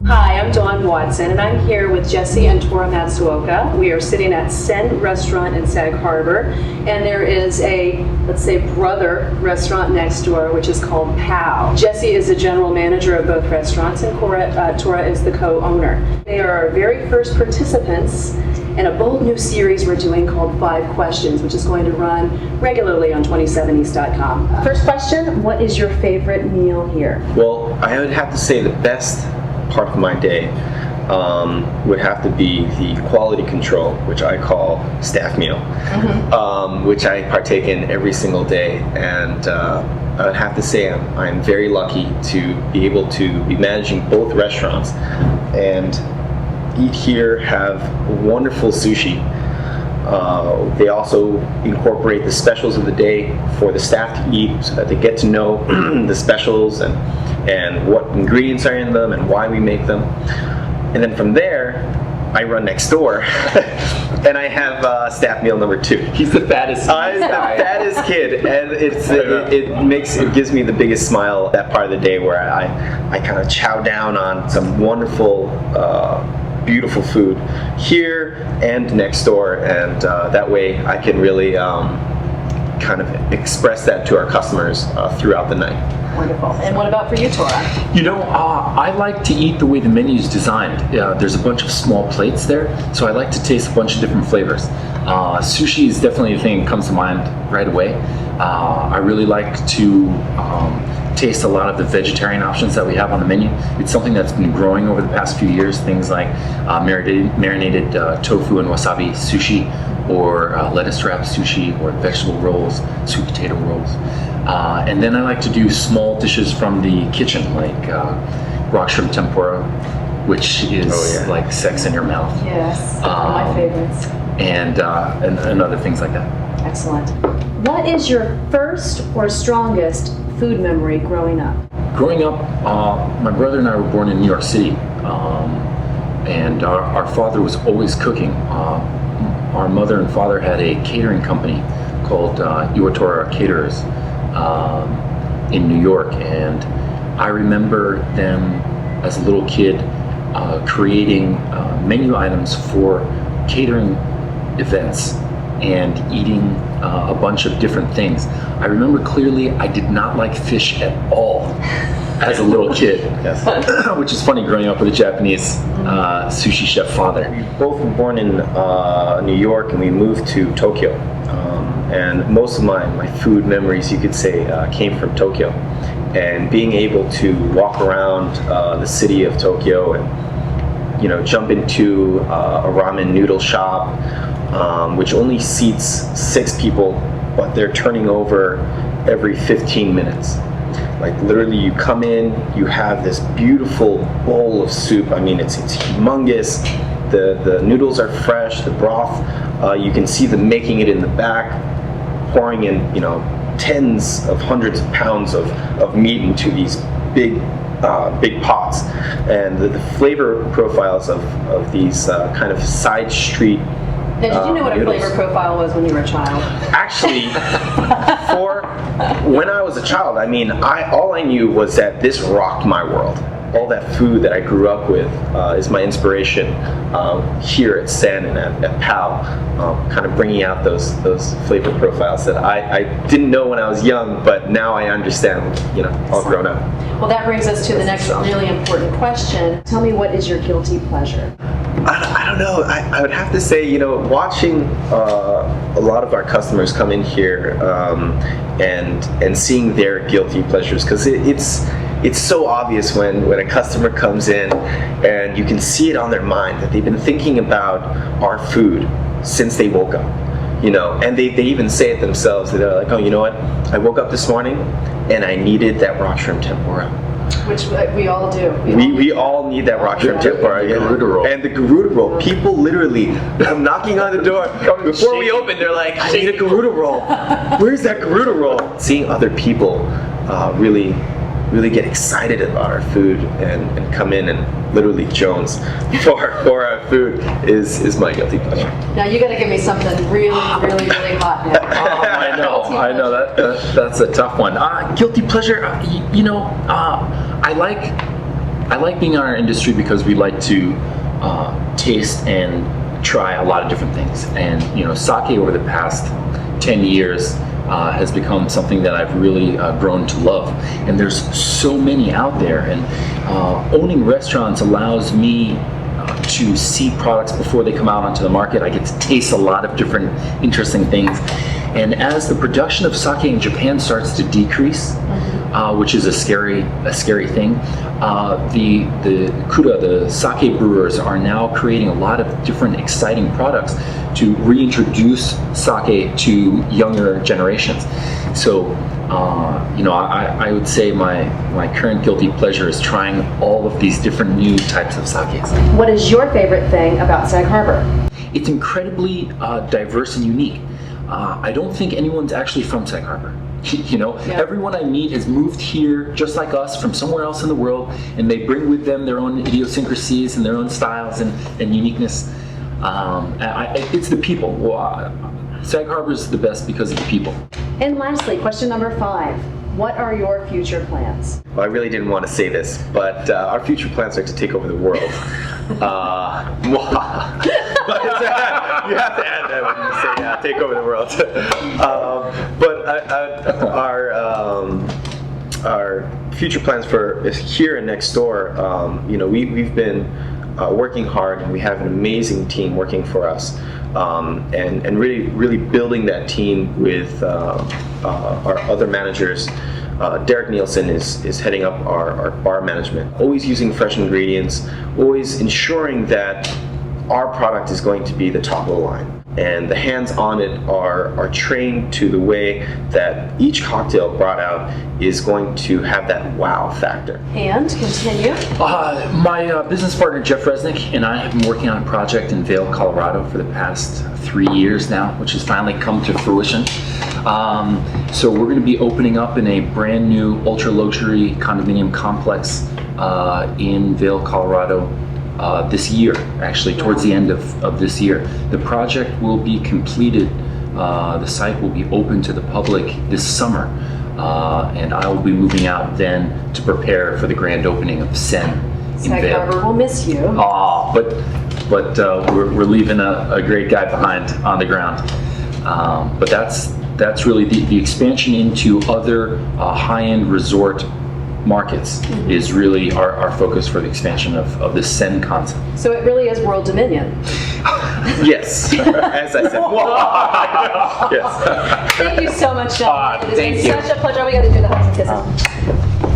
Hi, I'm Dawn Watson, and I'm here with Jesse and Tora Matsuoka. We are sitting at Sen Restaurant in Sag Harbor, and there is a, let's say, brother restaurant next door, which is called Phao. Jesse is the general manager of both restaurants, and Tora is the co-owner. They are our very first participants in a bold new series we're doing called 5 Questions, which is going to run regularly on 27east.com. First question, what is your favorite meal here? Well, I would have to say the best part of my day would have to be the quality control, which I call staff meal, which I partake in every single day. And I would have to say I'm very lucky to be able to be managing both restaurants and eat here, have wonderful sushi. They also incorporate the specials of the day for the staff to eat so that they get to know the specials and what ingredients are in them and why we make them. And then from there, I run next door and I have staff meal number 2. He's the fattest kid. I'm the fattest kid, and it gives me the biggest smile that part of the day where I kind of chow down on some wonderful beautiful food here and next door, and that way I can really kind of express that to our customers throughout the night. Wonderful. And what about for you, Tora? You know, I like to eat the way the menu is designed. There's a bunch of small plates there, so I like to taste a bunch of different flavors. Sushi is definitely the thing that comes to mind right away. I really like to taste a lot of the vegetarian options that we have on the menu. It's something that's been growing over the past few years. Things like marinated tofu and wasabi sushi, or lettuce wrap sushi, or vegetable rolls, sweet potato rolls. And then I like to do small dishes from the kitchen, like rock shrimp tempura, which is like sex in your mouth. Yes, my favorites. And other things like that. Excellent. What is your first or strongest food memory growing up? Growing up, my brother and I were born in New York City, and our father was always cooking. Our mother and father had a catering company called Tora Caterers in New York, and I remember them as a little kid creating menu items for catering events and eating a bunch of different things. I remember clearly I did not like fish at all as a little kid, which is funny growing up with a Japanese sushi chef father. We both were born in New York, and we moved to Tokyo. And most of my food memories, you could say, came from Tokyo. And being able to walk around the city of Tokyo and jump into a ramen noodle shop, which only seats 6 people, but they're turning over every 15 minutes. Like literally, you come in, you have this beautiful bowl of soup. I mean, it's humongous. The noodles are fresh. The broth, you can see them making it in the back, pouring in tens of hundreds of pounds of meat into these big pots, and the flavor profiles of these kind of side street. Now, did you know what a flavor profile was when you were a child? Actually, for when I was a child, I mean, all I knew was that this rocked my world. All that food that I grew up with is my inspiration here at Sen and at Phao, kind of bringing out those flavor profiles that I didn't know when I was young, but now I understand, all grown up. Well, that brings us to the next really important question. Tell me, what is your guilty pleasure? I don't know. I would have to say, watching a lot of our customers come in here and seeing their guilty pleasures, because it's so obvious when a customer comes in and you can see it on their mind that they've been thinking about our food since they woke up. And they even say it themselves. They're like, oh, you know what? I woke up this morning and I needed that rock shrimp tempura. Which we all do. We all need that rock shrimp tempura. And the Garuda roll. People literally come knocking on the door. Before we open, they're like, I need a Garuda roll. Where's that Garuda roll? Seeing other people really get excited about our food and come in and literally Jones for our food is my guilty pleasure. Now you got to give me something really hot now. I know that's a tough one. Guilty pleasure, I like I like being in our industry because we like to taste and try a lot of different things. And sake over the past 10 years has become something that I've really grown to love. And there's so many out there. And owning restaurants allows me to see products before they come out onto the market. I get to taste a lot of different interesting things. And as the production of sake in Japan starts to decrease, which is a scary thing, the kura, the sake brewers, are now creating a lot of different exciting products to reintroduce sake to younger generations. So, I would say my current guilty pleasure is trying all of these different new types of sakes. What is your favorite thing about Sag Harbor? It's incredibly diverse and unique. I don't think anyone's actually from Sag Harbor. Everyone I meet has moved here just like us from somewhere else in the world, and they bring with them their own idiosyncrasies and their own styles and uniqueness. It's the people. Sag Harbor is the best because of the people. And lastly, question number 5. What are your future plans? Well, I really didn't want to say this, but our future plans are to take over the world. But you have to add that when you say take over the world. Our future plans for here and next door, we've been working hard, and we have an amazing team working for us, and really building that team with our other managers. Derek Nielsen is heading up our bar management, always using fresh ingredients, always ensuring that our product is going to be the top of the line. And the hands on it are trained to the way that each cocktail brought out is going to have that wow factor. And continue. My business partner Jeff Resnick and I have been working on a project in Vail, Colorado for the past 3 years now, which has finally come to fruition. So we're going to be opening up in a brand new ultra luxury condominium complex in Vail, Colorado. This year, actually, towards the end of this year. The project will be completed, the site will be open to the public this summer, and I will be moving out then to prepare for the grand opening of Sen in Sag Vail. Harbor will miss you. But we're leaving a great guy behind on the ground. But that's really the expansion into other high-end resort markets is really our focus for the expansion of this Sen concept. So it really is world dominion. Yes, as I said. Yes. Thank you so much, John. It has Thank been you. such a pleasure. We got to do the hugs and kisses.